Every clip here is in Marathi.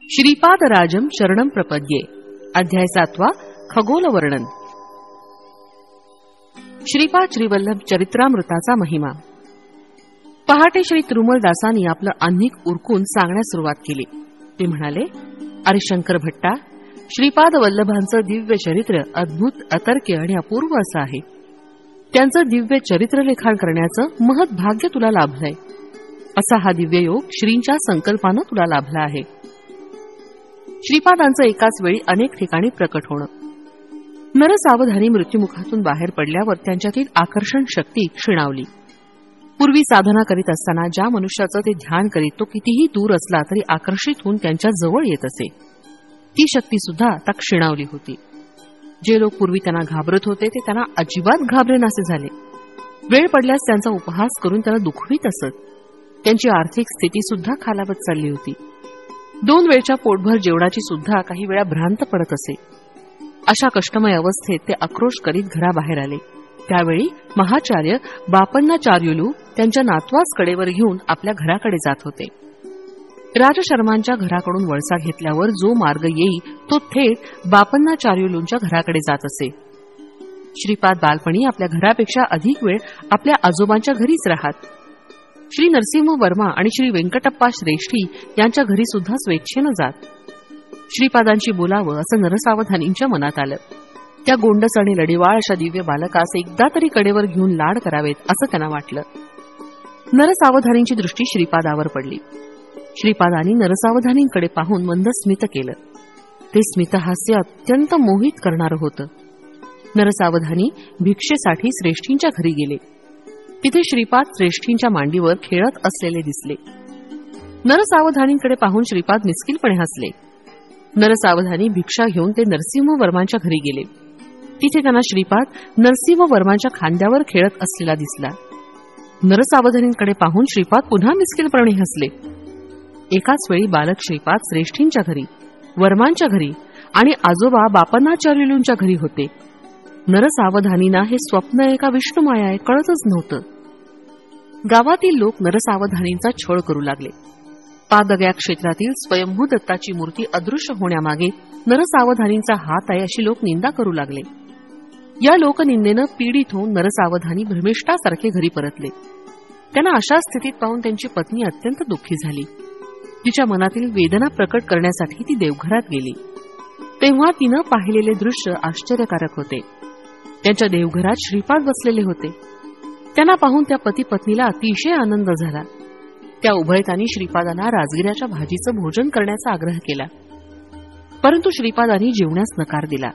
श्रीपादराजं शरणं प्रपद्ये. अध्याय 7. खगोल वर्णन. श्रीपाद श्रीवल्लभ चरित्रामृताचा महिमा. पहाटे श्री तिरुमलदासांनी आपलं आन्निक उरकून सांगण्यास सुरुवात केली. ते म्हणाले, अरे शंकर भट्टा, श्रीपाद वल्लभांचं दिव्य चरित्र अद्भुत, अतर्क्य आणि अपूर्व असं आहे. त्यांचं दिव्य चरित्र लेखन करण्याचं महत् भाग्य तुला लाभलंय. असा हा दिव्य योग श्रींच्या संकल्पानं तुला लाभला आहे. श्रीपादांचं एकाच वेळी अनेक ठिकाणी प्रकट होणं. नरसावधानी मृत्युमुखातून बाहेर पडल्यावर त्यांच्यातील आकर्षण शक्ती क्षीणावली. पूर्वी साधना करीत असताना ज्या मनुष्याचं ते ध्यान करीत तो कितीही दूर असला तरी आकर्षित होऊन त्यांच्या जवळ येत असे, ती शक्ती सुद्धा आता क्षीणावली होती. जे लोक पूर्वी त्यांना घाबरत होते ते त्यांना अजिबात घाबरेनासे झाले. वेळ पडल्यास त्यांचा उपहास करून त्यांना दुखवीत असत. त्यांची आर्थिक स्थिती सुद्धा खालावत चालली होती. 2 वेळच्या पोटभर जेवणाची सुद्धा काही वेळा भ्रांत पडत असे. अशा कष्टमय अवस्थेत ते आक्रोश करीत घराबाहेर आले. त्यावेळी महाचार्य बापन्नाचार्युलू त्यांच्या नातवास कडेवर घेऊन आपल्या घराकडे जात होते. राजशर्मांच्या घराकडून वळसा घेतल्यावर जो मार्ग येई तो थेट बापन्नाचार्युलूंच्या घराकडे जात असे. श्रीपाद बालपणी आपल्या घरापेक्षा अधिक वेळ आपल्या आजोबांच्या घरीच राहत. श्री नरसिंह वर्मा आणि श्री व्यंकटप्पा श्रेष्ठी यांच्या घरी सुद्धा स्वेच्छेनं जात. श्रीपादांची बोलावं असं नरसावधानींच्या मनात आलं. त्या गोंडस आणि लढीवाळ अशा दिव्य बालकास एकदा तरी कडेवर घेऊन लाड करावेत असं त्यांना वाटलं. नरसावधानींची दृष्टी श्रीपादावर पडली. श्रीपादांनी नरसावधानींकडे पाहून मंद स्मित केलं. ते स्मितहास्य अत्यंत मोहित करणारं होतं. नरसावधानी भिक्षेसाठी श्रेष्ठींच्या घरी गेले. तिथे श्रीपाद श्रेष्ठींच्या मांडीवर खेळत असलेले दिसले. नरसावधानींकडे पाहून श्रीपाद मिस्किलपणे हसले. नरसावधानी भिक्षा घेऊन ते नरसिंह वर्मांच्या घरी गेले. तिथे त्यांना श्रीपाद नरसिंह वर्मांच्या खांद्यावर खेळत असलेला दिसला. नरसावधानींकडे पाहून श्रीपाद पुन्हा मिस्किलपणे हसले. एकाच वेळी बालक श्रीपाद श्रेष्ठींच्या घरी, वर्मांच्या घरी आणि आजोबा बापन्नाचार्युलूंच्या घरी होते. नरसावधानींना हे स्वप्न एका विष्णुमाया आहे कळतच नव्हतं. गावातील लोक नरसावधानींचा छळ करू लागले. पादगया क्षेत्रातील स्वयंभू दत्ताची मूर्ती अदृश्य होण्यामागे नरसावधानींचा हात आहे अशी लोक निंदा करू लागले. या लोकनिंदेनं पीडित होऊन नरसावधानी भ्रमिष्ठासारखे घरी परतले. त्यांना अशा स्थितीत पाहून त्यांची पत्नी अत्यंत दुःखी झाली. तिच्या मनातील वेदना प्रकट करण्यासाठी ती देवघरात गेली. तेव्हा तिनं पाहिलेले दृश्य आश्चर्यकारक होते. त्यांच्या देवघरात श्रीपाद बसलेले होते. त्यांना पाहून त्या पती पत्नीला अतिशय आनंद झाला. त्या उभयतांनी श्रीपादांना राजगिऱ्याच्या भाजीचं भोजन करण्याचा आग्रह केला. परंतु श्रीपादांनी जेवण्यास नकार दिला.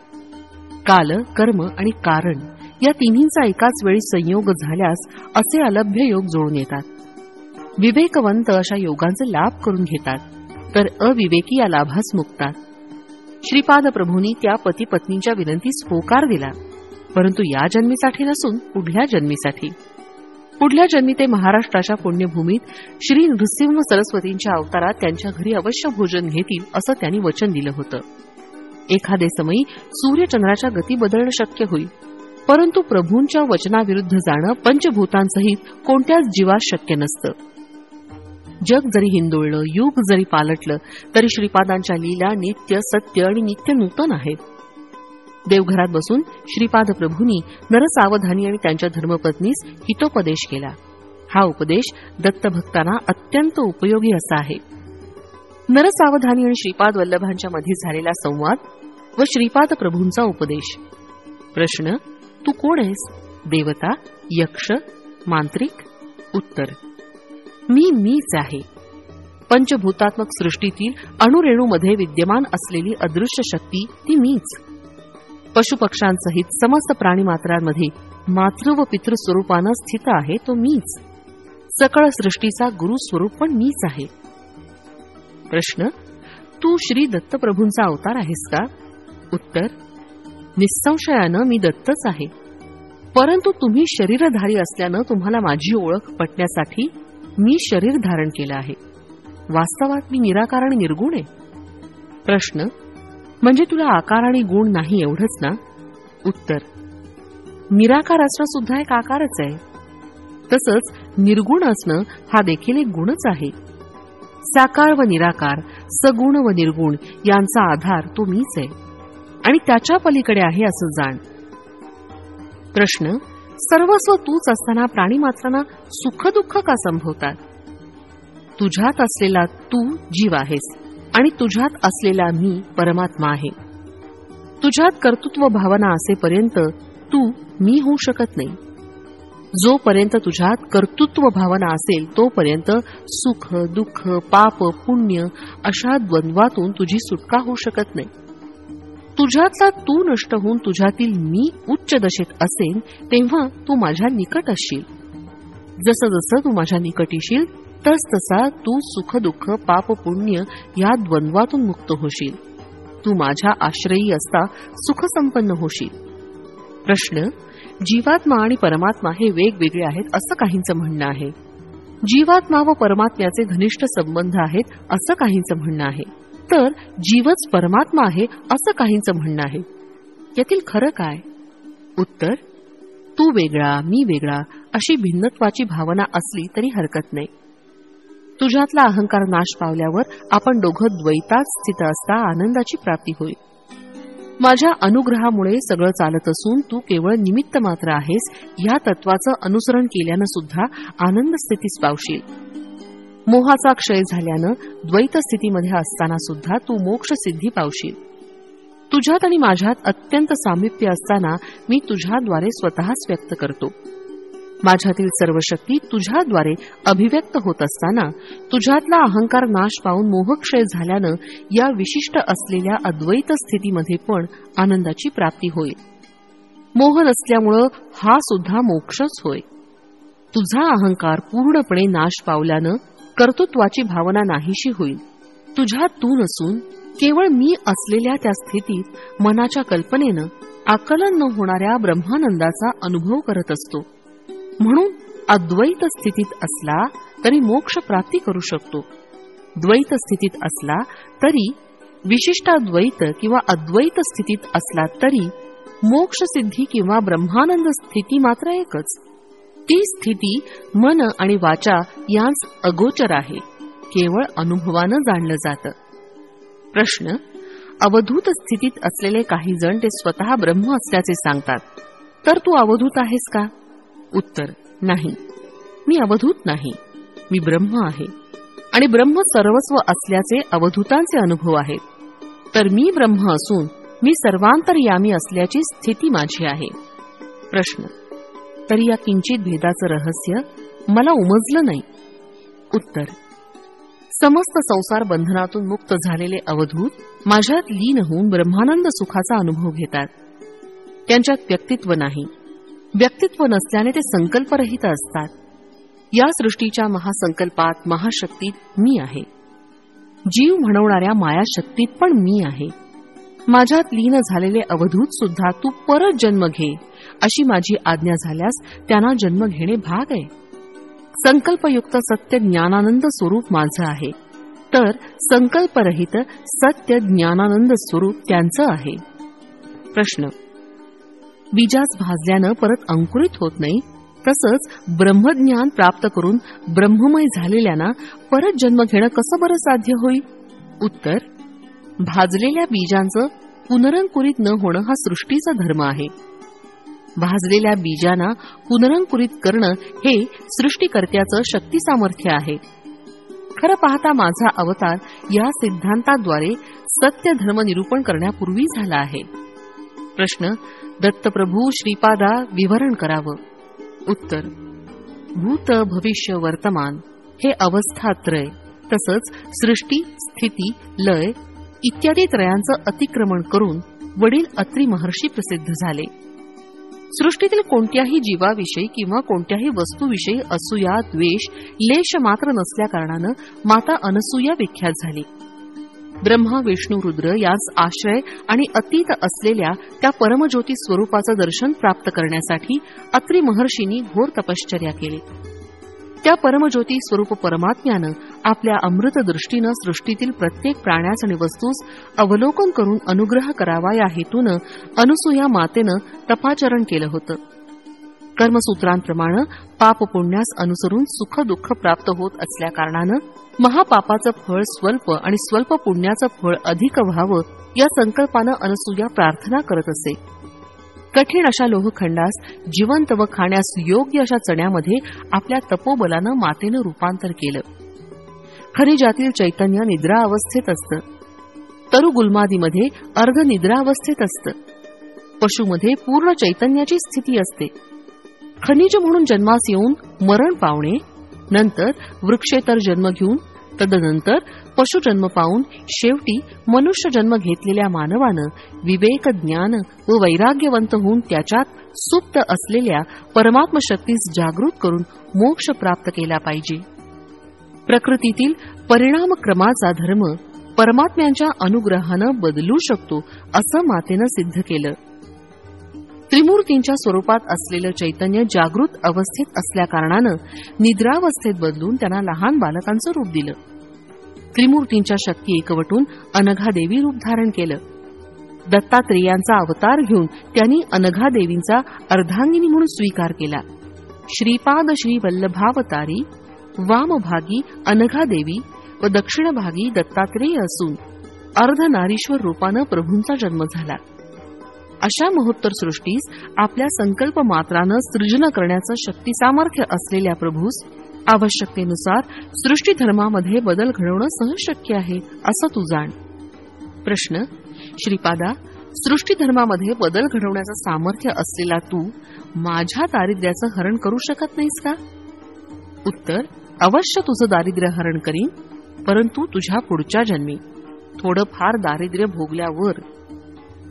काल, कर्म आणि कारण या तिन्हींचा एकाच वेळी संयोग झाल्यास असे अलभ्य योग जुळून येतात. विवेकवंत अशा योगांचे लाभ करून घेतात, तर अविवेकी या लाभास मुकतात. श्रीपाद प्रभूंनी त्या पती पत्नींच्या विनंतीस होकार दिला, परंतु या जन्मीसाठी नसून पुढल्या जन्मीसाठी. पुढल्या जन्मी ते महाराष्ट्राच्या पुण्यभूमीत श्री नृसिंह सरस्वतींच्या अवतारात त्यांच्या घरी अवश्य भोजन घेतील असं त्यांनी वचन दिलं होतं. एखादे समयी सूर्यचंद्राच्या गती बदलणं शक्य होईल, परंतु प्रभूंच्या वचनाविरुद्ध जाणं पंचभूतांसहित कोणत्याच जीवास शक्य नसतं. जग जरी हिंदोळलं, युग जरी पालटलं, तरी श्रीपादांच्या लीला नित्य सत्य आणि नित्य नूतन आहेत. देवघरात बसून श्रीपाद प्रभूंनी नरसावधानी आणि त्यांच्या धर्मपत्नीस हितोपदेश केला. हा उपदेश दत्तभक्तांना अत्यंत उपयोगी असा आहे. नरसावधानी आणि श्रीपाद वल्लभांच्या मध्ये झालेला संवाद व श्रीपाद प्रभूंचा उपदेश. प्रश्न: तू कोण आहेस? देवता, यक्ष, मांत्रिक? उत्तर: मीच आहे. पंचभूतात्मक सृष्टीतील अणुरेणूमध्ये विद्यमान असलेली अदृश्य शक्ती ती मीच. पशुपक्ष्यांसहित समस्त प्राणीमात्रांमध्ये मातृ व पितृ स्वरूपानं स्थित आहे तो मीच. सकळ सृष्टीचा गुरुस्वरूप पण मीच आहे. प्रश्न: तू श्री दत्तप्रभूंचा अवतार आहेस का? उत्तर: निसंशयानं मी दत्तच आहे, परंतु तुम्ही शरीरधारी असल्यानं तुम्हाला माझी ओळख पटण्यासाठी मी शरीर धारण केलं आहे. वास्तवात मी निराकार आणि निर्गुण आहे. प्रश्न: म्हणजे तुला आकार आणि गुण नाही एवढंच ना? उत्तर: निराकार असणं सुद्धा एक आकारच आहे. तसंच निर्गुण असणं हा देखील एक गुणच आहे. साकार व निराकार, सगुण व निर्गुण यांचा आधार तो मीच आहे आणि त्याच्या पलीकडे आहे असं जाण. प्रश्न: सर्वस्व तूच असताना प्राणीमात्रांना सुखदुःख का संभवतात? तुझ्यात असलेला तू जीव आहेस आणि तुझ्यात असलेला मी परमात्मा आहे. तुझ्यात कर्तृत्व भावना असेपर्यंत तू मी होऊ शकत नाही. जोपर्यंत तुझ्यात कर्तृत्व भावना असेल तोपर्यंत सुख दुःख पाप पुण्य अशा द्वंद्वातून तुझी सुटका होऊ शकत नाही. तुझ्यातला तू नष्ट होऊन तुझ्यातील मी उच्च दशेत असेल तेव्हा तू माझ्या निकट असशील. जसं जसं तू माझ्या निकट येशील तसतसा तू सुख दुःख पाप पुण्य या द्वंद्वातून मुक्त होशील. तू माझ्या आश्रयी असता सुखसंपन्न होशील. प्रश्न: जीवात्मा आणि परमात्मा हे वेगवेगळे आहेत असं काहींचं म्हणणं आहे. जीवात्मा व परमात्म्याचे घनिष्ठ संबंध आहेत असं काहींचं म्हणणं आहे. तर जीवच परमात्मा आहे असं काहींचं म्हणणं आहे. यातील खरं काय? उत्तर: तू वेगळा मी वेगळा अशी भिन्नत्वाची भावना असली तरी हरकत नाही. तुझ्यातला अहंकार नाश पावल्यावर आपण दोघं द्वैतात स्थित असता आनंदाची प्राप्ती होईल. माझ्या अनुग्रहामुळे सगळं चालत असून तू केवळ निमित्त मात्र आहेस या तत्वाचं अनुसरण केल्यानं सुद्धा आनंद स्थितीस पावशील. मोहाचा क्षय झाल्यानं द्वैत स्थितीमध्ये असताना सुद्धा तू मोक्ष सिद्धी पावशील. तुझ्यात आणि माझ्यात अत्यंत सामिप्य असताना मी तुझ्याद्वारे स्वतःच व्यक्त करतो. माझ्यातील सर्व शक्ती तुझ्याद्वारे अभिव्यक्त होत असताना तुझ्यातला अहंकार नाश पावून मोहक्षय झाल्यानं या विशिष्ट असलेल्या अद्वैत स्थितीमध्ये पण आनंदाची प्राप्ती होईल. मोह नसल्यामुळं हा सुद्धा मोक्षच होय. तुझा अहंकार पूर्णपणे नाश पावल्यानं कर्तृत्वाची भावना नाहीशी होईल. तुझ्यात तू नसून केवळ मी असलेल्या त्या स्थितीत मनाच्या कल्पनेनं आकलन न होणाऱ्या ब्रह्मानंदाचा अनुभव करत असतो. म्हणून अद्वैत स्थितीत असला तरी मोक्ष प्राप्ती करू शकतो. द्वैत स्थितीत असला तरी विशिष्टाद्वैत किंवा अद्वैत स्थितीत असला तरी मोक्ष सिद्धी किंवा ब्रह्मानंद स्थिती मात्र एकच. ती स्थिती मन आणि वाचा यांस अगोचर आहे, केवळ अनुभवानं जाणलं जातं. प्रश्न: अवधूत स्थितीत असलेले काही जण ते स्वतः ब्रह्म असल्याचे सांगतात, तर तू अवधूत आहेस का? उत्तर: नाही, मी अवधूत नाही. मी ब्रह्म आहे आणि ब्रह्म सर्वस्व असल्याचे अवधूतांचे अनुभव आहेत. तर मी ब्रह्म असून मी सर्वांतर्यामी असल्याची स्थिती माझी आहे. प्रश्न: तरी या किंचित भेदाचं रहस्य मला उमजलं नाही. उत्तर: समस्त संसार बंधनातून मुक्त झालेले अवधूत माझ्यात लीन होऊन ब्रह्मानंद सुखाचा अनुभव घेतात. त्यांच्यात व्यक्तित्व नाही. व्यक्तित्व नसल्याने ते संकल्परहित असतात. या सृष्टीच्या महासंकल्पात महाशक्तीत मी आहे. जीव म्हणवणाऱ्या मायाशक्तीत पण मी आहे. माझ्यात लीन झालेले अवधूत सुद्धा तू परत जन्म घे अशी माझी आज्ञा झाल्यास त्यांना जन्म घेणे भाग आहे. संकल्पयुक्त सत्य ज्ञानानंद स्वरूप माझं आहे, तर संकल्परहित सत्य ज्ञानानंद स्वरूप त्यांचं आहे. प्रश्न: बीजास भाजल्यानं परत अंकुरित होत नाही, तसंच ब्रह्मज्ञान प्राप्त करून ब्रह्ममय झालेल्यांना परत जन्म घेणं कसं बरं साध्य होईल? उत्तर: भाजलेल्या बीजांचं पुनरंकुरित न होणं हा सृष्टीचा धर्म आहे. भाजलेल्या बीजांना पुनरंकुरित करणं हे सृष्टीकर्त्याचं शक्ती सामर्थ्य आहे. खरं पाहता माझा अवतार या सिद्धांताद्वारे सत्य धर्म निरूपण करण्यापूर्वी झाला आहे. प्रश्न: दत्तप्रभू श्रीपादा विवरण करावं. उत्तर: भूत भविष्य वर्तमान हे अवस्थात्रय तसंच सृष्टी स्थिती लय इत्यादी त्रयांचं अतिक्रमण करून वडील अत्री महर्षी प्रसिद्ध झाले. सृष्टीतील कोणत्याही जीवाविषयी किंवा कोणत्याही वस्तूविषयी असूया द्वेष लेश मात्र नसल्या कारणानं माता अनसूया विख्यात झाली. ब्रह्मा विष्णू रुद्र यास आश्रय आणि अतीत असलेल्या त्या परमज्योती स्वरूपाचं दर्शन प्राप्त करण्यासाठी अत्री महर्षींनी घोर तपश्चर्या केली. त्या परमज्योती स्वरूप परमात्म्यानं आपल्या अमृत दृष्टीनं सृष्टीतील प्रत्येक प्राण्यास आणि वस्तूस अवलोकन करून अनुग्रह करावा या हेतूनं अनसूया मातेनं तपाचरण केलं होतं. कर्मसूत्रांप्रमाणे पाप पुण्यास अनुसरून सुख दुःख प्राप्त होत असल्या कारणानं महापापाचं फळ स्वल्प आणि स्वल्प पुण्याचं फळ अधिक व्हावं या संकल्पानं अनसूया प्रार्थना करत असे. कठीण अशा लोहखंडास जिवंत व खाण्यास योग्य अशा चण्यामध्ये आपल्या तपोबलानं मातेनं रूपांतर केलं. खनिजातील चैतन्य निद्रा अवस्थेत असतं. तरुगुल्मादीमध्ये अर्ध निद्रा अवस्थेत असतं. पशुमध्ये पूर्ण चैतन्याची स्थिती असते. खनिज म्हणून जन्मास येऊन मरण पावणे, नंतर वृक्षेतर जन्म घेऊन, तदनंतर पशुजन्म पावून शेवटी मनुष्य जन्म घेतलेल्या मानवानं विवेक ज्ञान व वैराग्यवंत होऊन त्याच्यात सुप्त असलेल्या परमात्म शक्तीस जागृत करून मोक्ष प्राप्त केला पाहिजे. प्रकृतीतील परिणामक्रमाचा धर्म परमात्म्यांच्या अनुग्रहानं बदलू शकतो असं मातेनं सिद्ध केलं. त्रिमूर्तींच्या स्वरूपात असलेलं चैतन्य जागृत अवस्थेत असल्या कारणानं निद्रावस्थेत बदलून त्यांना लहान बालकांचं रूप दिलं. त्रिमूर्तींच्या शक्ती एकवटून अनघादेवी रूप धारण केलं. दत्तात्रेयांचा अवतार घेऊन त्यांनी अनघादेवींचा अर्धांगिनी म्हणून स्वीकार केला. श्रीपाद श्री वल्लभावतारी वामभागी अनघादेवी व दक्षिणभागी दत्तात्रेय असून अर्धनारीश्वर रूपानं प्रभूंचा जन्म झाला. अशा महोत्तर सृष्टीस आपल्या संकल्प मात्रानं सृजन करण्याचं शक्ती सामर्थ्य असलेल्या प्रभूस आवश्यकतेनुसार सृष्टी धर्मामध्ये बदल घडवणं सहज शक्य आहे असं तू जाण. प्रश्न: श्रीपादा, सृष्टी धर्मामध्ये बदल घडवण्याचं सामर्थ्य असलेला तू माझ्या दारिद्र्याचं हरण करू शकत नाहीस का? उत्तर: अवश्य तुझं दारिद्र्य हरण करीन, परंतु तुझ्या पुढच्या जन्मी. थोडं फार दारिद्र्य भोगल्यावर.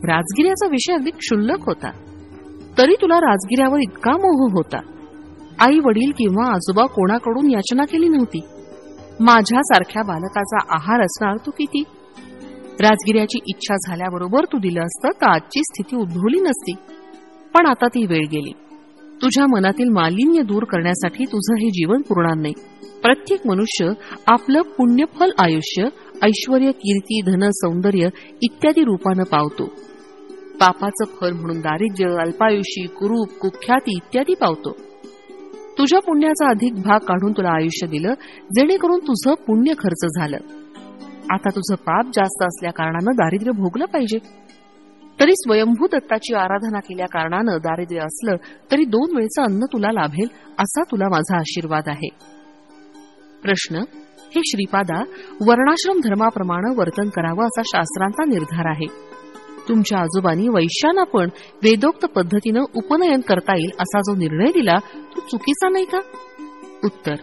राजगिऱ्याचा विषय अगदी क्षुल्लक होता, तरी तुला राजगिऱ्यावर इतका मोह होता. आई वडील किंवा आजोबा कोणाकडून याचना केली नव्हती. माझ्यासारख्या बालकाचा आहार असणार तू किती. राजगिऱ्याची इच्छा झाल्याबरोबर तू दिलं असतं तर आजची स्थिती उद्भवली नसती. पण आता ती वेळ गेली. तुझ्या मनातील मालिन्य दूर करण्यासाठी तुझं हे जीवन पुरणार नाही. प्रत्येक मनुष्य आपलं पुण्यफल आयुष्य ऐश्वर्य, कीर्ती, धन, सौंदर्य इत्यादी रूपानं पावतो. पापाचं फल म्हणून दारिद्र्य, अल्पायुषी, कुरूप, कुख्याती इत्यादी पावतो. तुझ्या पुण्याचा अधिक भाग काढून तुला आयुष्य दिलं, जेणेकरून तुझं पुण्य खर्च झालं. आता तुझं पाप जास्त असल्या कारणानं दारिद्र्य भोगलं पाहिजे. तरी स्वयंभू दत्ताची आराधना केल्या कारणानं दारिद्र्य असलं तरी 2 वेळचं अन्न तुला लाभेल असा तुला माझा आशीर्वाद आहे. प्रश्न: हे श्रीपादा, वर्णाश्रम धर्माप्रमाणे वर्तन करावं असा शास्त्रांचा निर्धार आहे. तुमच्या आजोबांनी वैश्यांना पण वेदोक्त पद्धतीनं उपनयन करता येईल असा जो निर्णय दिला तो चुकीचा नाही का? उत्तर: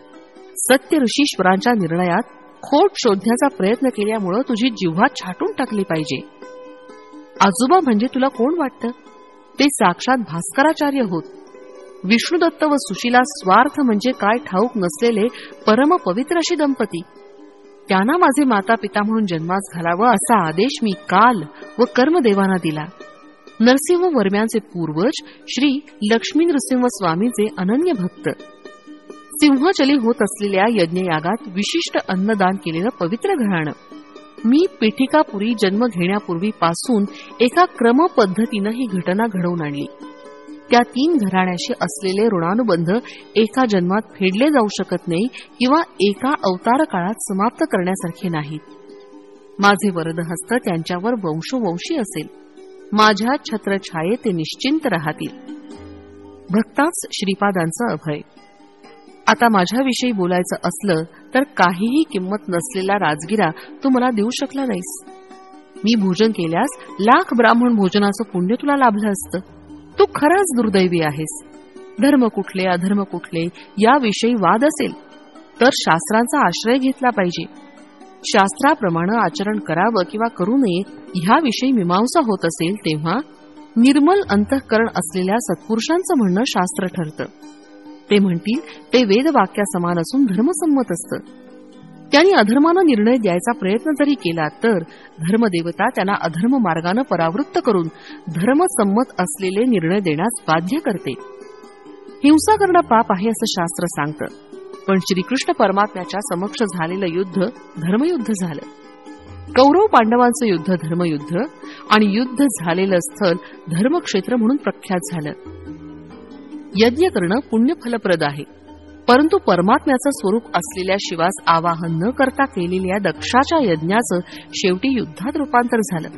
सत्य ऋषीश्वरांच्या निर्णयात खोट शोधण्याचा प्रयत्न केल्यामुळे तुझी जिव्हा छाटून टाकली पाहिजे. आजोबा म्हणजे तुला कोण वाटतं? ते साक्षात भास्कराचार्य होत. विष्णुदत्त व सुशीला स्वार्थ म्हणजे काय ठाऊक नसलेले परम पवित्र अशी दंपती. त्यांना माझे माता पिता म्हणून जन्मास घालावं असा आदेश मी काल व कर्मदेवांना दिला. नरसिंह वर्म्यांचे पूर्वज श्री लक्ष्मी नृसिंह स्वामीचे अनन्य भक्त. सिंहचली होत असलेल्या यज्ञयागात विशिष्ट अन्नदान केलेलं पवित्र घराणं. मी पीठिकापुरी जन्म घेण्यापूर्वीपासून एका क्रमपद्धतीनं ही घटना घडवून आणली. त्या 3 घराण्याशी असलेले ऋणानुबंध एका जन्मात फेडले जाऊ शकत नाही किंवा एका अवतार काळात समाप्त करण्यासारखे नाहीत. माझे वरदहस्त त्यांच्यावर वंशोवंशी असेल. माझ्या छत्रछायेत ते निश्चिंत राहतील. भक्ताच श्रीपादांचं अभय. आता माझ्याविषयी बोलायचं असलं तर काहीही किंमत नसलेला राजगिरा तू मला देऊ शकला नाहीस. मी भोजन केल्यास लाख ब्राह्मण भोजनाचं पुण्य तुला लाभलं असतं. तू खराच दुर्दैवी आहेस. धर्म कुठले अधर्म कुठले याविषयी वाद असेल तर शास्त्रांचा आश्रय घेतला पाहिजे. शास्त्राप्रमाणे आचरण करावं किंवा करू नये ह्याविषयी मीमांसा होत असेल तेव्हा निर्मल अंतःकरण असलेल्या सत्पुरुषांचं म्हणणं शास्त्र ठरतं. ते म्हणतील ते वेदवाक्यासमान असून धर्मसंमत असतं. त्यांनी अधर्मानं निर्णय द्यायचा प्रयत्न जरी केला तर धर्मदेवता त्यांना अधर्म मार्गानं परावृत्त करून धर्मसंमत असलेले निर्णय देण्यास बाध्य करते. हिंसा करणं पाप आहे असं शास्त्र सांगतं. पण श्रीकृष्ण परमात्म्याच्या समक्ष झालेलं युद्ध धर्मयुद्ध झालं. कौरव पांडवांचं युद्ध धर्मयुद्ध आणि युद्ध झालेलं स्थळ धर्मक्षेत्र म्हणून प्रख्यात झालं. यज्ञ करणं पुण्यफलप्रद आहे, परंतु परमात्म्याचं स्वरूप असलेल्या शिवास आवाहन न करता केलेल्या दक्षाच्या यज्ञाचं शेवटी युद्धात रूपांतर झालं.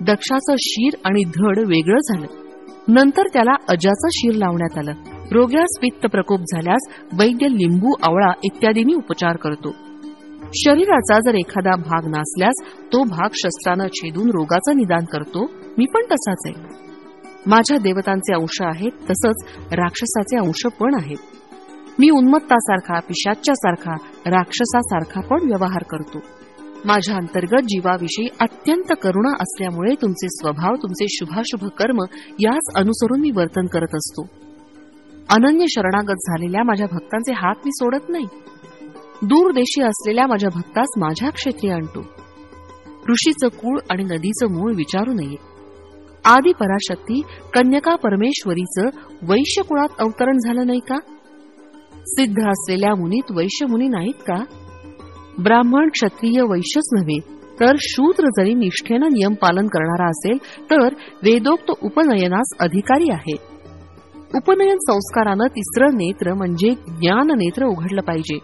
दक्षाचं शीर आणि धड वेगळं झालं. नंतर त्याला अजाचं शीर लावण्यात आलं. रोग्यास पित्त प्रकोप झाल्यास वैद्य लिंबू, आवळा इत्यादींनी उपचार करतो. शरीराचा जर एखादा भाग नासल्यास तो भाग शस्त्रानं छेदून रोगाचं निदान करतो. मी पण तसाच आहे. माझ्या देवतांचे अंश आहेत, तसंच राक्षसाचे अंश पण आहेत. मी उन्मत्तासारखा, पिशाच्यासारखा, राक्षसासारखा पण व्यवहार करतो. माझ्या अंतर्गत जीवाविषयी अत्यंत करुणा असल्यामुळे तुमचे स्वभाव, तुमचे शुभाशुभ कर्म याच अनुसरून मी वर्तन करत असतो. अनन्य शरणागत झालेल्या माझ्या भक्तांचे हात मी सोडत नाही. दूर देशी असलेल्या माझ्या भक्तास माझ्या क्षेत्री आणतो. ऋषीचं कुळ आणि नदीचं मूळ विचारू नये. आदी पराशक्ती कन्यका परमेश्वरीचं वैश्य कुळात अवतरण झालं नाही का? सिद्ध असलेल्या मुनीत वैश्य मुनी नाहीत का? ब्राह्मण, क्षत्रिय, वैश्यच नव्हे तर शूद्र जरी निष्ठेनं नियम पालन करणारा असेल तर वेदोक्त उपनयनास अधिकारी आहे. उपनयन संस्कारानं तिसरं नेत्र म्हणजे ज्ञान नेत्र उघडलं पाहिजे.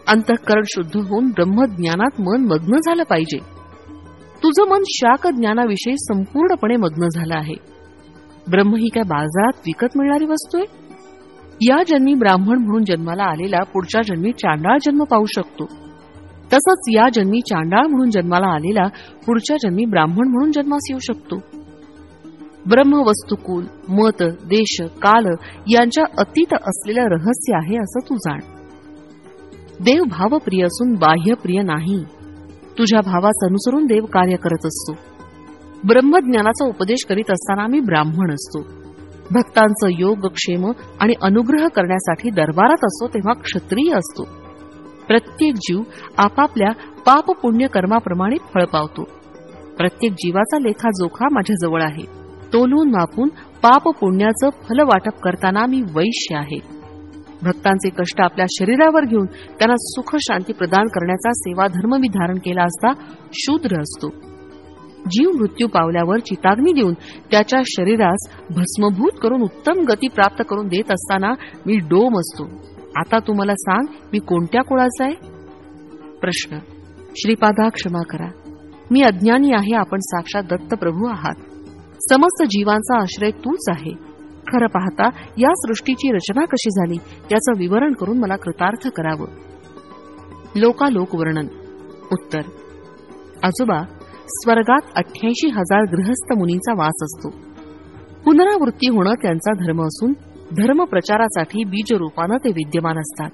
अंतःकरण शुद्ध होऊन ब्रह्मज्ञानात मन मग्न झालं पाहिजे. तुझं मन शाक ज्ञानाविषयी संपूर्णपणे मग्न झालं आहे. ब्रह्म ही काय बाजारात विकत मिळणारी वस्तू आहे? या जन्मी ब्राह्मण म्हणून जन्माला आलेला पुढच्या जन्मी चांडाळ जन्म पाहू शकतो. तसंच या जन्मी चांडाळ म्हणून जन्माला आलेला पुढच्या जन्मी ब्राह्मण म्हणून जन्मास येऊ शकतो. ब्रह्म वस्तुकुल, मत, देश, काल यांच्या अतीत असलेलं रहस्य आहे असं तू जाण. देव भावप्रिय असून बाह्यप्रिय नाही. तुझ्या भावाचं अनुसरून देव कार्य करत असतो. ब्रह्मज्ञानाचा उपदेश करीत असताना मी ब्राह्मण असतो. भक्तांचं योगक्षेम आणि अनुग्रह करण्यासाठी दरबारात असतो तेव्हा क्षत्रिय असतो. प्रत्येक जीव आपापल्या पाप पुण्य कर्माप्रमाणे फळ पावतो. प्रत्येक जीवाचा लेखाजोखा माझ्याजवळ आहे. तोलून मापून पाप पुण्याचं फल वाटप करताना मी वैश्य आहे. भक्तांचे कष्ट आपल्या शरीरावर घेऊन त्यांना सुख शांती प्रदान करण्याचा सेवाधर्म मी धारण केला असता शूद्र असतो. जीव मृत्यू पावल्यावर चिताग्नी देऊन त्याच्या शरीरास भस्मभूत करून उत्तम गती प्राप्त करून देत असताना मी डोम असतो. आता तू मला सांग, मी कोणत्या कुळाचा आहे? प्रश्न. श्रीपादा, क्षमा करा, मी अज्ञानी आहे. आपण साक्षात दत्तप्रभू आहात. समस्त जीवांचा आश्रय तूच आहे. खरं पाहता या सृष्टीची रचना कशी झाली याचं विवरण करून मला कृतार्थ करावं. लोकालोक वर्णन. उत्तर. आजोबा, स्वर्गात 88,000 गृहस्थ मुनींचा वास असतो. पुनरावृत्ती होणं त्यांचा धर्म असून धर्म प्रचारासाठी बीज रूपानं ते विद्यमान असतात.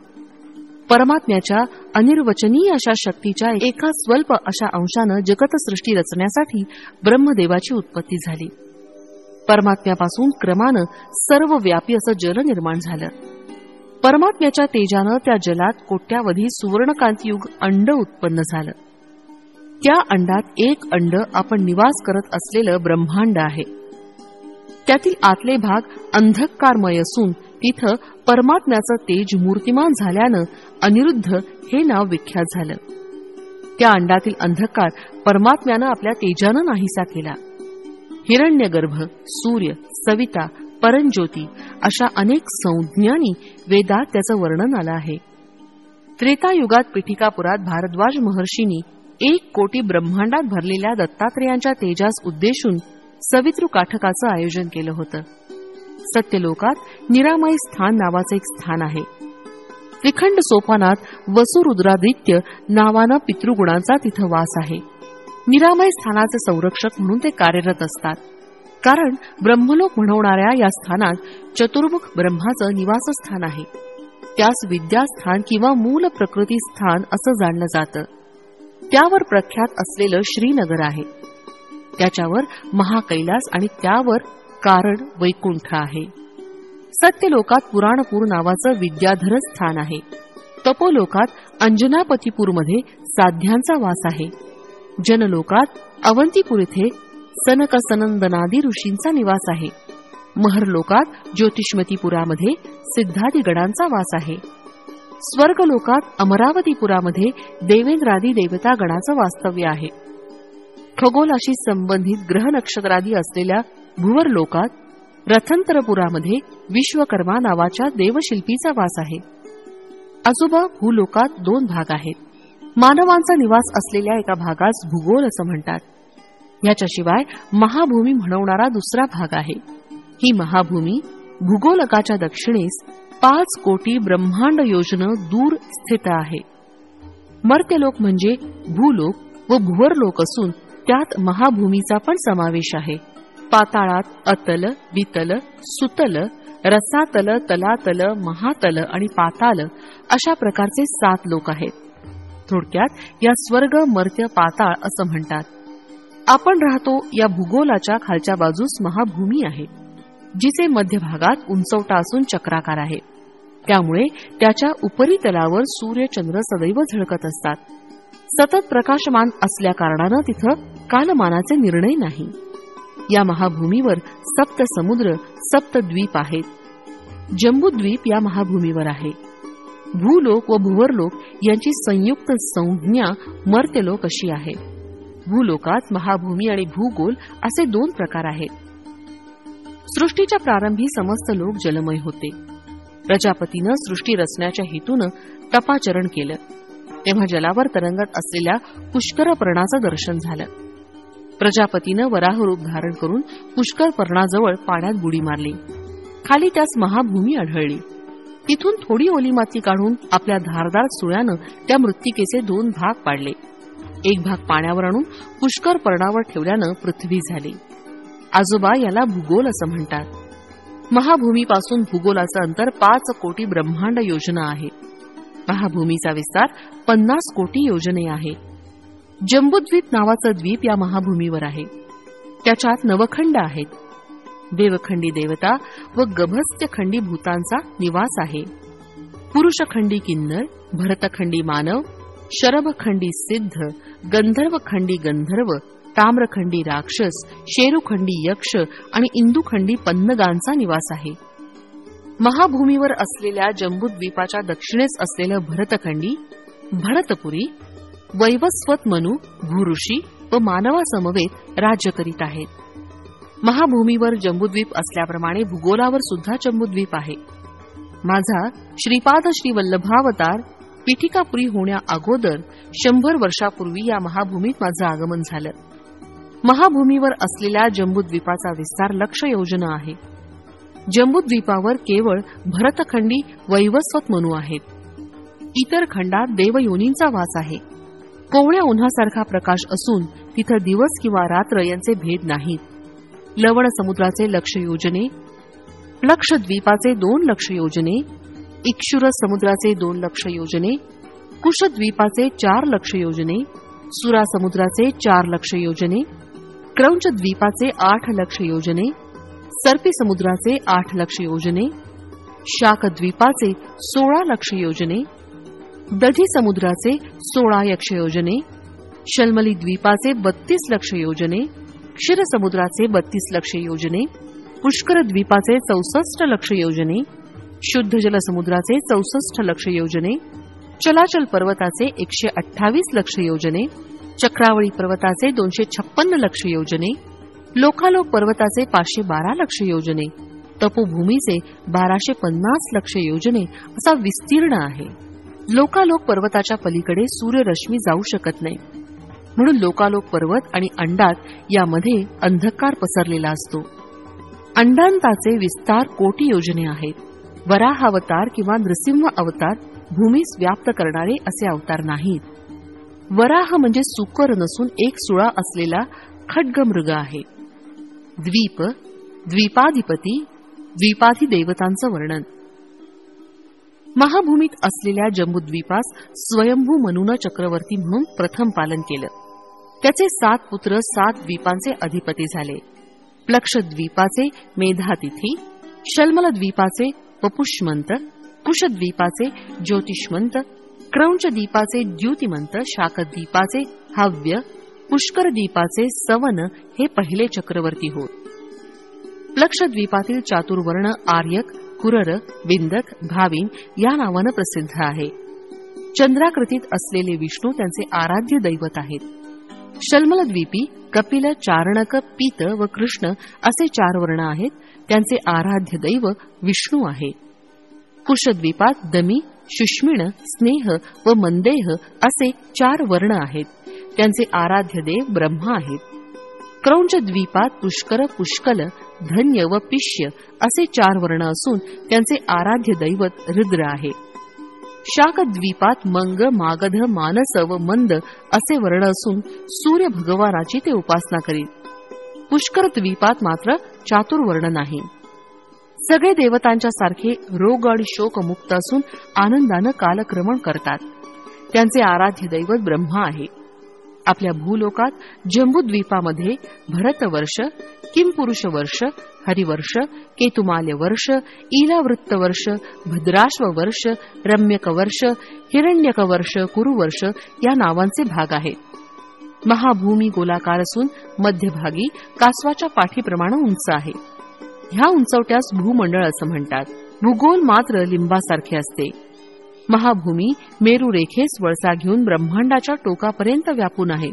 परमात्म्याच्या अनिर्वचनीय अशा शक्तीच्या एका स्वल्प अशा अंशानं जगतसृष्टी रचण्यासाठी ब्रह्मदेवाची उत्पत्ती झाली. परमात्म्यापासून क्रमानं सर्वव्यापी असं जल निर्माण झालं. परमात्म्याच्या तेजानं त्या जलात कोट्यावधी सुवर्णकांतियुग अंड उत्पन्न झालं. त्या अंडात एक अंड आपण निवास करत असलेलं ब्रह्मांड आहे. त्यातील आतले भाग अंधकारमय असून तिथं परमात्म्याचं तेज मूर्तिमान झाल्यानं अनिरुद्ध हे नाव विख्यात झालं. त्या अंडातील अंधकार परमात्म्यानं आपल्या तेजानं नाहीसा केला. हिरण्यगर्भ, सूर्य, सविता, परंज्योती अशा अनेक संज्ञांनी वेदात त्याचं वर्णन आलं आहे. त्रेतायुगात पिठिकापुरात भारद्वाज महर्षींनी 1 कोटी ब्रह्मांडात भरलेल्या दत्तात्रेयांच्या तेजास उद्देशून सवितृ काठकाचं आयोजन केलं होतं. सत्यलोकात निरामय स्थान नावाचं एक स्थान आहे. त्रिखंड सोपानात वसुरुद्रादित्य नावानं पितृगुणांचा तिथं वास आहे. निरामय स्थानाचे संरक्षक म्हणून ते कार्यरत असतात. कारण ब्रह्मलोक म्हणवणाऱ्या या स्थानात चतुर्मुख ब्रह्माचं निवासस्थान आहे. त्यास विद्यास्थान किंवा मूल प्रकृती स्थान असं जाणलं जातं. त्यावर प्रख्यात असलेलं श्रीनगर आहे. त्याच्यावर महाकैलास आणि त्यावर कारण वैकुंठ आहे. सत्यलोकात पुराणपूर नावाचं विद्याधर स्थान आहे. तपोलोकात अंजनापतीपूरमध्ये साध्यांचा वास आहे. जनलोकात अवंतीपूर इथे सनक सनंदनादी ऋषींचा निवास आहे. महरलोकात ज्योतिष्मतीपुरामध्ये सिद्धादी गणांचा वास आहे. स्वर्गलोकात अमरावतीपुरामध्ये देवेंद्रादी देवता गणाचं वास्तव्य आहे. खगोलाशी संबंधित ग्रह नक्षत्रादी असलेल्या भुवरलोकात रथंतरपुरामध्ये विश्वकर्मा नावाच्या देवशिल्पीचा वास आहे. आजोबा भूलोकात 2 भाग आहेत. मानवांचा निवास असलेल्या एका भागास भूगोल असं म्हणतात. याच्याशिवाय महाभूमी म्हणवणारा दुसरा भाग आहे. ही महाभूमी भूगोलकाच्या दक्षिणेस 5 कोटी ब्रह्मांड योजन दूर स्थित आहे. मर्त्यलोक म्हणजे भूलोक व भुवरलोक असून त्यात महाभूमीचा पण समावेश आहे. पाताळात अतल, वितल, सुतल, रसातल, तलातल, महातल आणि पाताल अशा प्रकारचे 7 लोक आहेत. थोडक्यात या स्वर्ग, मर्त्य, पाताळ असं म्हणतात. आपण राहतो या भूगोलाच्या खालच्या बाजूस महाभूमी आहे, जिचे मध्यभागात उंचवटा असून चक्राकार आहे. त्यामुळे त्याच्या उपरितलावर सूर्य, चंद्र सदैव झळकत असतात. सतत प्रकाशमान असल्या कारणानं तिथं कालमानाचे निर्णय नाही. या महाभूमीवर 7 समुद्र, 7 द्वीप आहेत. जम्बूद्वीप या महाभूमीवर आहे. भूलोक व भुवरलोक यांची संयुक्त संज्ञा मर्त्यलोक अशी आहे. भूलोकात महाभूमी आणि भूगोल असे 2 प्रकार आहेत. सृष्टीच्या प्रारंभी समस्त लोक जलमय होते. प्रजापतीनं सृष्टी रचण्याच्या हेतूनं तपाचरण केलं, तेव्हा जलावर तरंगत असलेल्या पुष्करपर्णाचं दर्शन झालं. प्रजापतीनं वराहरूप धारण करून पुष्करपर्णाजवळ पाण्यात बुडी मारली. खाली त्यास महाभूमी आढळली. तिथून थोडी ओली माती काढून आपल्या धारदार सुळ्यानं त्या मृत्तिकेचे 2 भाग पाडले. एक भाग पाण्यावर आणून पुष्करपर्णावर ठेवल्यानं पृथ्वी झाली. आजोबा याला भूगोल असं म्हणतात. महाभूमीपासून भूगोलाचं अंतर 5 कोटी ब्रह्मांड योजना आहे. महाभूमीचा विस्तार 50 कोटी योजने आहे. जम्बूद्वीप नावाचं द्वीप या महाभूमीवर आहे. त्याच्यात नवखंड आहेत. देवखंडी देवता व गभस्त्यखंडी भूतांचा निवास आहे. पुरुषखंडी किन्नर, भरतखंडी मानव, शरभखंडी सिद्ध, गंधर्वखंडी गंधर्व, ताम्रखंडी राक्षस, शेरुखंडी यक्ष आणि इंदुखंडी पन्नगांचा निवास आहे. महाभूमीवर असलेल्या जम्बूद्वीपाच्या दक्षिणेस असलेलं भरतखंडी, भरतपुरी, वैवस्वत मनु, भूऋषी व मानवासमवेत राज्य करीत आहेत. महाभूमीवर जम्बूद्वीप असल्याप्रमाणे भूगोलावर सुद्धा जम्बूद्वीप आहे. माझा श्रीपाद श्रीवल्लभावतार पीठिकापुरी होण्या अगोदर 100 वर्षापूर्वी या महाभूमीत माझं आगमन झालं. महाभूमीवर असलेल्या जम्बूद्वीपाचा विस्तार 1,00,000 योजना आहे. जम्बूद्वीपावर केवळ भरतखंडी वैवस्वत मनु आहेत. इतर खंडात देवयोनींचा वास आहे. कोवळ्या उन्हासारखा प्रकाश असून तिथं दिवस किंवा रात्र यांचे भेद नाहीत. लवण समुद्राचे 1,00,000 योजने, लक्षद्वीपाचे 2,00,000 योजने, इक्षुर समुद्राचे 2,00,000 योजने, कुशद्वीपाचे 4,00,000 योजने, सुरा समुद्राचे 4,00,000 योजने, क्रौंच द्वीपाचे 8,00,000 योजने, सर्पी समुद्राचे 8,00,000 योजने, शाकद्वीपाचे 16,00,000 योजने, दधी समुद्राचे 16,00,000 योजने, शल्मली द्वीपाचे 32,00,000 योजने, क्षीर समुद्राचे 32,00,000 योजने, पुष्कर द्वीपाचे 64,00,000 योजने, शुद्ध जल समुद्राचे 64,00,000 योजने, चलाचल पर्वताचे 128,00,000 योजने, चक्रावळी पर्वताचे 256,00,000 योजने, लोकालोक पर्वताचे 512,00,000 योजने, तपोभूमीचे 1250,00,000 योजने असा विस्तीर्ण आहे. लोकालोक पर्वताच्या पलीकडे सूर्यरश्मी जाऊ शकत नाही, म्हणून लोकालोक पर्वत आणि अंडात यामध्ये अंधकार पसरलेला असतो. अंडांताचे विस्तार कोटी योजने आहेत. वराहावतार किंवा नृसिंह अवतार भूमीस व्याप्त करणारे असे अवतार नाहीत. वराह म्हणजे सुकर नसून एक सुळा असलेला खड्गमृग आहे. द्वीप, द्वीपाधिपती, द्वीपाधिदेवतांचं वर्णन. महाभूमीत असलेल्या जम्बूद्वीपास स्वयंभू मनुनं चक्रवर्ती म्हणून प्रथम पालन केलं. त्याचे 7 पुत्र 7 द्वीपांचे अधिपती झाले. प्लक्षद्वीपाचे मेधातिथी, शल्मल द्वीपाचे पपुष्मंत, कुशद्वीपाचे ज्योतिष्मंत, क्रौंच द्वीपाचे द्युतिमंत, शाकद्वीपाचे हव्य, पुष्कर द्वीपाचे सवन हे पहिले चक्रवर्ती होत. प्लक्षद्वीपातील चातुर्वर्ण आर्यक, कुरर, विंदक, भाविन या नावानं प्रसिद्ध आहे. चंद्राकृतीत असलेले विष्णू त्यांचे आराध्य दैवत आहेत. शल्मलद्वीपी, कपिल, चारणक, पीत व कृष्ण असे 4 वर्ण आहेत. त्यांचे आराध्य दैव विष्णू आहे. कुशद्वीपात दमी, शुष्मिण, स्नेह व मंदेह असे 4 वर्ण आहेत. त्यांचे आराध्य देव ब्रह्मा आहेत. क्रौंच द्वीपात पुष्कर, पुष्कल, धन्य व पिष्य असे 4 वर्ण असून त्यांचे आराध्य दैवत रुद्र आहे. शाकद्वीपात मंग, मागध, मानस व मंद असे वर्ण असून सूर्य भगवानाची ते उपासना करीत. पुष्कर द्वीपात मात्र चातुर्वर्ण नाही. सगळे देवतांच्या सारखे रोग आणि शोकमुक्त असून आनंदानं कालक्रमण करतात. त्यांचे आराध्य दैवत ब्रह्मा आहे. आपल्या भूलोकात जंबूद्वीपामध्ये भरतवर्ष, किमपुरुष वर्ष, हरिवर्ष, केतुमाल्य वर्ष, ईलावृत्त वर्ष, भद्राश्व वर्ष, रम्यक वर्ष, हिरण्यक वर्ष, कुरुवर्ष या नावांचे भाग आहेत. महाभूमी गोलाकार असून मध्यभागी कासवाच्या पाठीप्रमाणे उंच आहे. ह्या उंचवट्यास भूमंडळ असं म्हणतात. भूगोल मात्र लिंबासारखे असते. महाभूमी मेरू रेखेस वळसा घेऊन ब्रह्मांडाच्या टोकापर्यंत व्यापून आहे.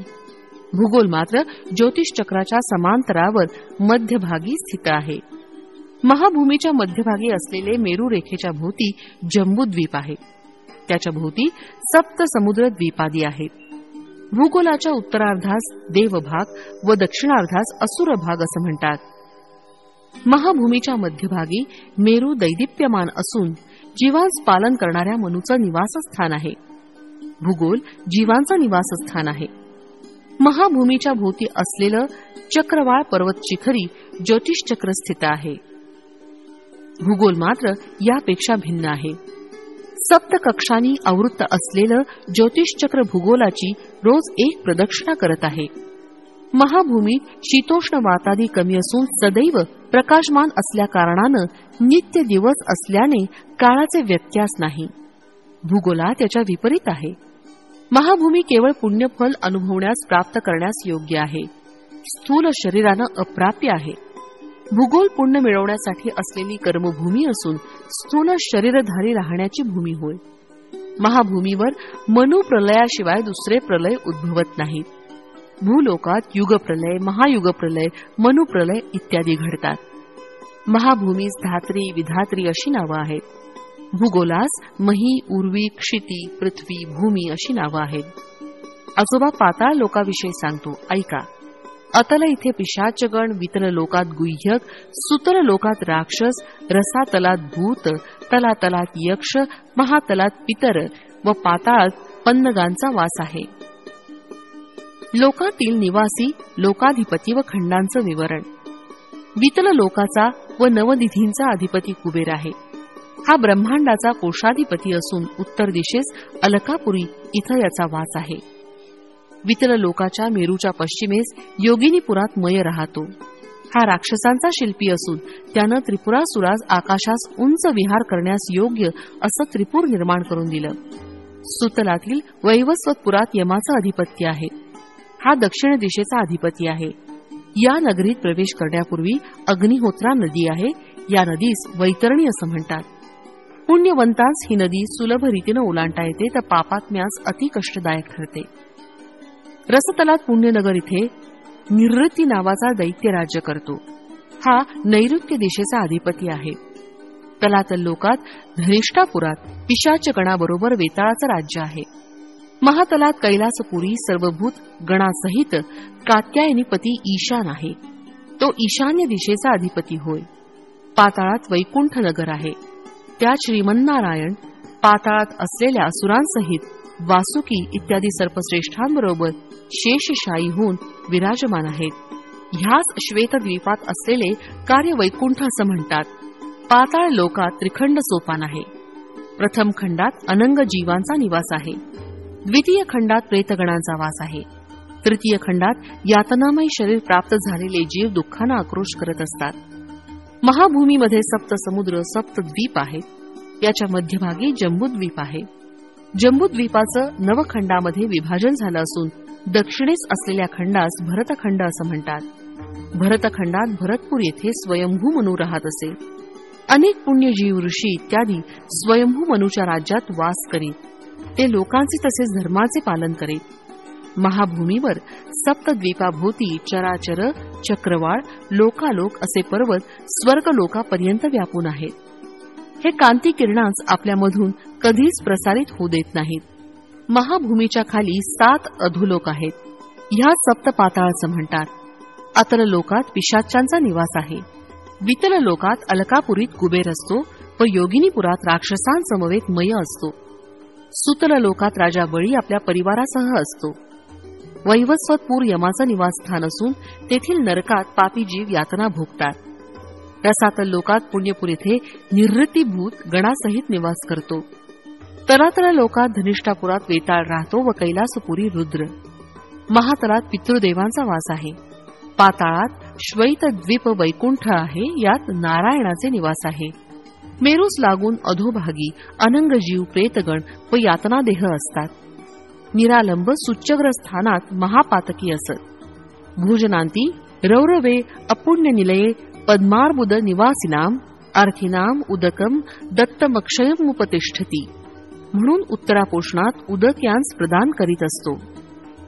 भूगोल मात्र ज्योतिषचक्राच्या समांतरावर मध्यभागी स्थित आहे. महाभूमीच्या मध्यभागी असलेले मेरू रेखेच्या भोवती जंबूद्वीप आहे. त्याच्या भोवती 7 समुद्र द्वीपादी आहेत. भूगोलाच्या उत्तरार्धास देवभाग व दक्षिणार्धास असुर भाग असं म्हणतात. महाभूमीच्या मध्यभागी मेरू दैदिप्यमान असून जीवांस पालन करणाऱ्या मनुचं निवासस्थान आहे. भूगोल जीवांचं निवासस्थान आहे. महाभूमीच्या भोवती असलेलं चक्रवाळ पर्वत शिखरी ज्योतिषचक्र स्थित आहे. भूगोल मात्र यापेक्षा भिन्न आहे. 7 कक्षांनी आवृत्त असलेलं ज्योतिषचक्र भूगोलाची रोज एक प्रदक्षिणा करत आहे. महाभूमीत शीतोष्ण वातादी कमी असून सदैव प्रकाशमान असल्या कारणानं नित्य दिवस असल्याने काळाचे व्यत्यास नाही. भूगोलात त्याच्या विपरीत आहे. महाभूमी केवळ पुण्यफल अनुभवण्यास प्राप्त करण्यास योग्य आहे. स्थूल शरीरानं अप्राप्य आहे. भूगोल पुण्य मिळवण्यासाठी असलेली कर्मभूमी असून स्थूल शरीरधारी राहण्याची भूमी होय. महाभूमीवर मनुप्रलयाशिवाय दुसरे प्रलय उद्भवत नाहीत. भूलोकात युगप्रलय, महायुगप्रलय, मनुप्रलय इत्यादी घडतात. महाभूमीस धात्री, विधात्री अशी नावं आहेत. भूगोलास मही, उर्वी, क्षिती, पृथ्वी, भूमी अशी नावं आहेत. आजोबा पाताळ लोकाविषयी सांगतो, ऐका. अतल इथे पिशाचगण, वितल लोकात गुह्यक, सुतल लोकात राक्षस, रसातलात भूत, तलातलात यक्ष, महातलात पितर व पाताळात पन्नगांचा वास आहे. लोकातील निवासी, लोकाधिपती व खंडांचं विवरण. वितल लोकाचा व नवनिधींचा अधिपती कुबेर आहे. हा ब्रह्मांडाचा कोशाधिपती असून उत्तर दिशेस अलकापुरी इथं याचा वास आहे. वितल लोकाच्या मेरूच्या पश्चिमेस योगिनीपुरात मय राहतो. हा राक्षसांचा शिल्पी असून त्यानं त्रिपुरासुरास आकाशास उंच विहार करण्यास योग्य असं त्रिपुर निर्माण करून दिलं. सुतलातील वैवस्वतपुरात यमाचं अधिपत्य आहे. हा दक्षिण दिशेचा अधिपती आहे. या नगरीत प्रवेश करण्यापूर्वी अग्निहोत्रा नदी आहे. या नदीस वैतरणी असं म्हणतात. पुण्यवंतांस ही नदी सुलभ रीतीनं ओलांडता येते तर पापात्म्यास अति कष्टदायक ठरते. रसतलात पुण्यनगर इथे निवृत्ती नावाचा दैत्य राज्य करतो. हा नैऋत्य दिशेचा अधिपती आहे. तलातल लोकात धनिष्ठापुरात पिशाचगणाबरोबर वेताळाचं राज्य आहे. महातलात कैलासपुरी सर्वभूत गणासहित कात्यायनीपती ईशान आहे. तो ईशान्य दिशेचा अधिपती होय. पाताळात वैकुंठ नगर आहे. त्यात श्रीमन्नारायण पाताळात असलेल्या असुरांसहित वासुकी इत्यादी सर्पश्रेष्ठांबरोबर शेषशायी होऊन विराजमान आहेत. ह्याच श्वेतद्वीपात असलेले कार्य वैकुंठ असं म्हणतात. पाताळ लोकात त्रिखंड सोपान आहे. प्रथम खंडात अनंग जीवांचा निवास आहे. द्वितीय खंडात प्रेतगणांचा वास आहे. तृतीय खंडात यातनामय शरीर प्राप्त झालेले जीव दुःखानं आक्रोश करत असतात. महाभूमीमध्ये 7 समुद्र, 7 द्वीप आहेत. याच्या मध्यभागी जंबूद्वीप आहे. जंबूद्वीपाचं नवखंडामध्ये विभाजन झालं असून दक्षिणेस असलेल्या खंडास भरतखंड असं म्हणतात. भरतखंडात भरतपूर येथे स्वयंभू मनू राहत असे. अनेक पुण्यजीव, ऋषी इत्यादी स्वयंभू मनूच्या राज्यात वास करीत. ते लोकांचे तसेच धर्माचे पालन करीत. महाभूमीवर सप्तद्वीपाभोवती चराचर, चक्रवाळ, लोकालोक असे पर्वत स्वर्गलोकापर्यंत व्यापून आहेत. हे कांती किरणांच आपल्यामधून कधीच प्रसारित होऊ देत नाहीत. महाभूमीच्या खाली 7 अधोलोक आहेत. ह्या सप्तपाताळाचं म्हणतात. अतल लोकात पिशाच्यांचा निवास आहे. वितल लोकात अलकापुरीत कुबेर असतो व योगिनीपुरात राक्षसांसमवेत मय असतो. सुतल लोकात राजा बळी आपल्या परिवारासह असतो. वैवस्वतपूर यमाचं निवासस्थान असून तेथील नरकात पापी जीव यातना भोगतात. रसातल लोकात पुण्यपूर येथे निवृत्तीभूत गणासहित निवास करतो. तलातल लोकात धनिष्ठापुरात वेताळ राहतो व कैलासपुरी रुद्र. महातलात पितृदेवांचा वास आहे. पाताळात श्वैतद्वीप वैकुंठ आहे. यात नारायणाचे निवास आहे. मेरूस लागून अधोभागी अनंग जीव, प्रेतगण व यातनादेह असतात. निरालंब सुच्चग्र स्थानात महापातकी असत. भोजनांती रौरवे अपुण्य निलये पद्मार्बुद निवासिनाम अर्थीनाम उदकम दत्तमक्षयमुपतिष्ठती म्हणून उत्तरापोषणात उदक यांस प्रदान करीत असतो.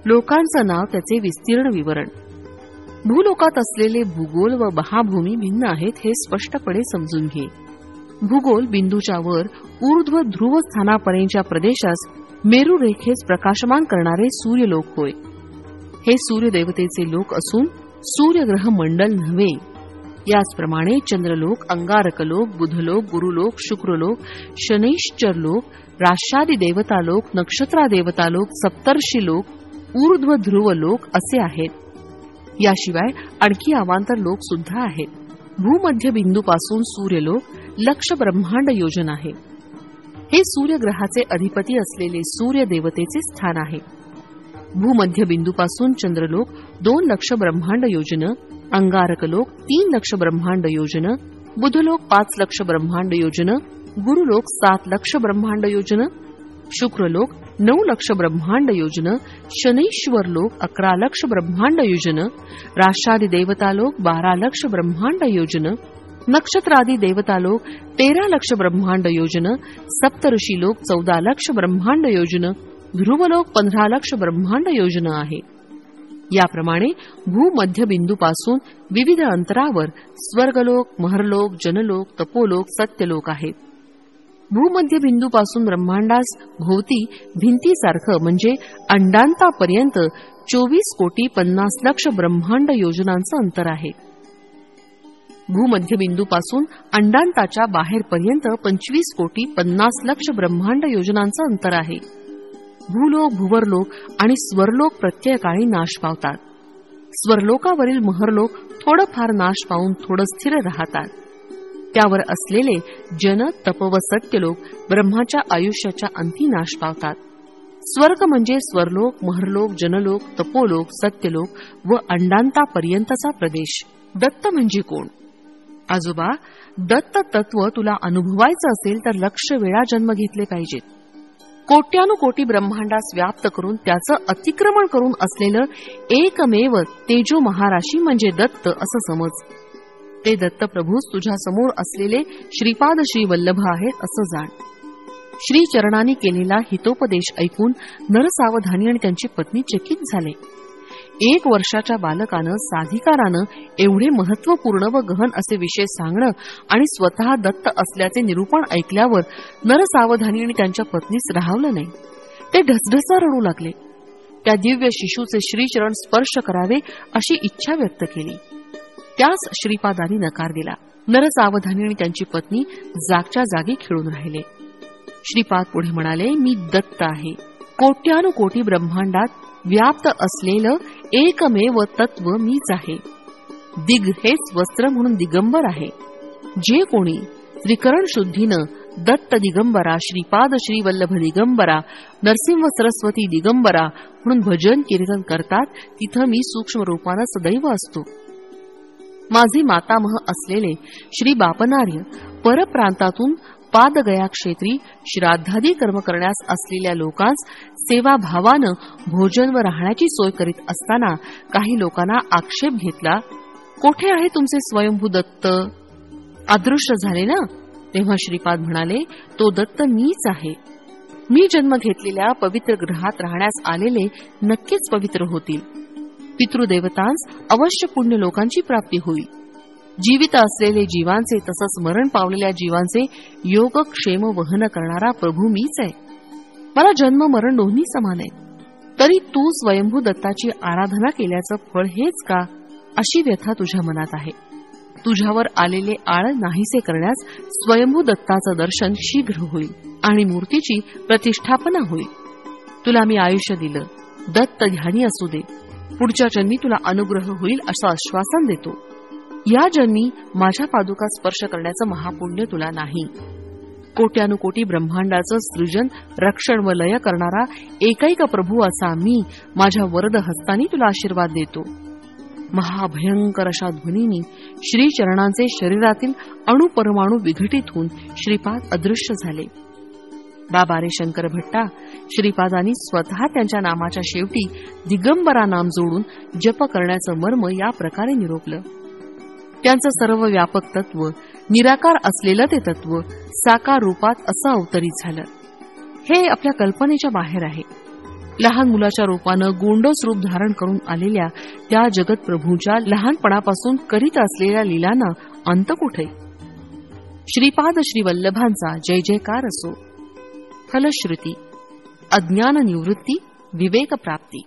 लोकांचं नाव त्याचे विस्तीर्ण विवरण. भूलोकात असलेले भूगोल व महाभूमी भिन्न आहेत हे स्पष्टपणे समजून घे. भूगोल बिंदूच्या वर ऊर्ध्व ध्रुव स्थानापर्यंतच्या प्रदेशास मेरू रेखेस प्रकाशमान करणारे सूर्यलोक होय. हे सूर्यदेवतेचे लोक असून सूर्यग्रह मंडल नव्हे. याचप्रमाणे चंद्रलोक, अंगारकलोक, बुधलोक, गुरुलोक, शुक्रलोक, शनैश्चरलोक, राष्ट्रादी देवतालोक, नक्षत्रादेवतालोक, सप्तर्षिलोक, ऊर्ध्व ध्रुव लोक असे आहेत. याशिवाय आणखी अवांतर लोक सुद्धा आहेत. भूमध्य बिंदूपासून सूर्यलोक लक्ष ब्रह्मांड योजन आहे. हे सूर्यग्रहाचे अधिपती असलेले सूर्य देवतेचे स्थान आहे. भूमध्य बिंदूपासून चंद्रलोक 2 लक्ष ब्रह्मांड योजन, अंगारकलोक 3 लक्ष ब्रह्मांड योजन, बुधलोक 5 लक्ष ब्रह्मांड योजन, गुरुलोक 7 लक्ष ब्रह्मांड योजन, शुक्रलोक 9 लक्ष ब्रह्मांड योजन, शनैश्वर लोक 11 लक्ष ब्रह्मांड योजन, राष्ट्रादी देवतालोक 12 लक्ष ब्रह्मांड योजन, नक्षत्रादी देवतालोक 13 लक्ष ब्रह्मांड योजन, सप्तऋषी लोक 14 लक्ष ब्रह्मांड योजन, ध्रुवलोक 15 लक्ष ब्रह्मांड योजन आहे. याप्रमाणे भूमध्य बिंदूपासून विविध अंतरावर स्वर्गलोक, महरलोक, जनलोक, तपोलोक, सत्यलोक आहेत. भूमध्य बिंदूपासून ब्रह्मांडास भोवती भिंतीसारखं म्हणजे अंडांतापर्यंत 24,50,00,000 ब्रह्मांड योजनांचं अंतर आहे. भूमध्य बिंदूपासून अंडांताच्या बाहेरपर्यंत 25,50,00,000 ब्रह्मांड योजनांचं अंतर आहे. भूलोक, भुवरलोक आणि स्वरलोक प्रत्येकाळी नाश पावतात. स्वरलोकावरील महरलोक थोडंफार नाश पावून थोडं स्थिर राहतात. त्यावर असलेले जन, तप व सत्यलोक ब्रह्माच्या आयुष्याच्या अंती नाश पावतात. स्वर्ग म्हणजे स्वरलोक, महरलोक, जनलोक, तपोलोक, सत्यलोक व अंडांतापर्यंतचा प्रदेश. दत्त म्हणजे कोण? आजोबा, दत्त तत्व तुला अनुभवायचं असेल तर लक्ष वेळा जन्म घेतले पाहिजेत. कोट्यानुकोटी ब्रह्मांडास व्याप्त करून त्याचं अतिक्रमण करून असलेलं एकमेव तेजो महाराशी म्हणजे दत्त असं समज. ते दत्तप्रभूच तुझ्या समोर असलेले श्रीपाद श्री वल्लभ आहेत असं जाण. श्री चरणांनी केलेला हितोपदेश ऐकून नरसावधानी आणि त्यांची पत्नी चकित झाले. 1 वर्षाच्या बालकानं, साधिकारानं एवढे महत्वपूर्ण व गहन असे विषय सांगणं आणि स्वतः दत्त असल्याचे निरूपण ऐकल्यावर नरसावधानी आणि त्यांच्या पत्नीस राहवलं नाही. ते ढसढसा रडू लागले. त्या दिव्य शिशूचे श्रीचरण स्पर्श करावे अशी इच्छा व्यक्त केली. त्यास श्रीपादांनी नकार दिला. नरसावधानी आणि त्यांची पत्नी जागच्या जागी खिळून राहिले. श्रीपाद पुढे म्हणाले, मी दत्त आहे. कोट्यानुकोटी ब्रह्मांडात व्याप्त असलेलं एकमेव तत्व मीच आहे. दिग हेच वस्त्र म्हणून दिगंबर आहे. जे कोणी त्रिकरण शुद्धीनं दत्त दिगंबरा, श्रीपाद श्रीवल्लभ दिगंबरा, नरसिंह सरस्वती दिगंबरा म्हणून भजन कीर्तन करतात तिथं मी सूक्ष्म रूपानं सदैव असतो. माझे मातामह असलेले श्री बापनार्य परप्रांतातून पादगया क्षेत्री श्राद्धादी कर्म करण्यास असलेल्या लोकांस सेवाभावानं भोजन व राहण्याची सोय करीत असताना काही लोकांना आक्षेप घेतला, कोठे आहे तुमचे स्वयंभू दत्त? अदृश्य झाले ना? तेव्हा श्रीपाद म्हणाले, तो दत्त मीच आहे. मी जन्म घेतलेल्या पवित्र ग्रहात राहण्यास आलेले नक्कीच पवित्र होतील. पितृदेवतांस अवश्य पुण्य लोकांची प्राप्ती होईल. जीवित असलेले जीवांचे तसंच मरण पावलेल्या जीवांचे योगक्षेम वहन करणारा प्रभू मीच आहे. मला जन्म मरण दोन्ही समान आहे. तरी तू स्वयंभू दत्ताची आराधना केल्याचं फळ हेच का, अशी व्यथा तुझ्या मनात आहे. तुझ्यावर आलेले आळ नाहीसे करण्यास स्वयंभू दत्ताचं दर्शन शीघ्र होईल आणि मूर्तीची प्रतिष्ठापना होईल. तुला मी आयुष्य दिलं, दत्त ध्यानी असू दे. पुढच्या जन्मी तुला अनुग्रह होईल असं आश्वासन देतो. या जन्मी माझ्या पादुका स्पर्श करण्याचं महापुण्य तुला नाही. कोट्यानुकोटी ब्रह्मांडाचं सृजन, रक्षण व लय करणारा एकैक प्रभू असा मी माझ्या वरद हस्तानी तुला आशीर्वाद देतो. महाभयंकर अशा ध्वनीनी श्रीचरणांचे शरीरातील अणुपरमाणू विघटित होऊन श्रीपाद अदृश्य झाले. बाबा रे शंकर भट्टा श्रीपादांनी स्वतः त्यांच्या नामाच्या शेवटी दिगंबरा नाम जोडून जप करण्याचं मर्म या प्रकारे निरोपलं. त्यांचं सर्व व्यापक तत्व, निराकार असलेलं ते तत्व साकार रूपात असं अवतरित झालं. हे आपल्या कल्पनेच्या बाहेर आहे. लहान मुलाच्या रूपानं गोंडस रूप धारण करून आलेल्या त्या जगतप्रभूच्या लहानपणापासून करीत असलेल्या लीलांना अंत कुठे. श्रीपाद श्रीवल्लभांचा जय जयकार असो. फलश्रुती, अज्ञान निवृत्ती, विवेक प्राप्ती.